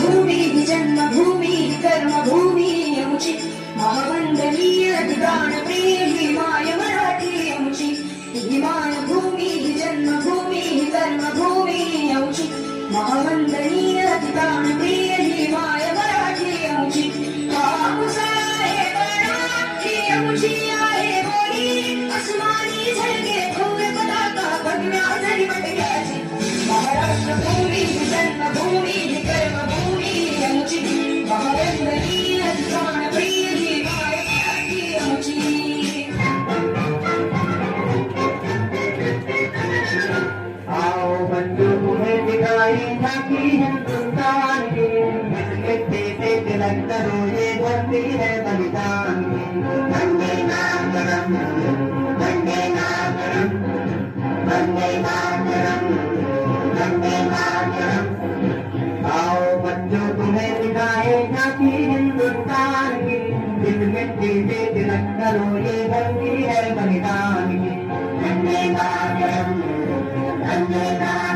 मातृभूमी ही जन्मभूमी ही कर्मभूमी आमची महावंदनीय प्राणप्रिय ही माय मराठी आमची ही मायभूमी ही जन्मभूमी ही कर्मभूमी आमची महावंदनीय प्राणप्रिय ही माय मराठी आमची कापूस आहे बळा ही आमची आहे बोली अस्मानी झळके भव्य पताका भगव्या जरी बटक्याची महाराष्ट्र भूमी जन्मभूमी ही कर्मभूमी आमची महावंदनीय प्राणप्रिय ही माय मराठी आमची आओ बंधु तुम्हें दिखाई झांकी हिंदुस्तान की मिलके से तिलक करो ये धरती है बलिदान की वंदे मातरम वंदे मातरम वंदे मातरम वंदे मातरम आओ बंधु तुम्हें दिखाई झांकी हिंदुस्तान की मिलके से तिलक करो ये धरती है बलिदान की वंदे मातरम वंदे मातरम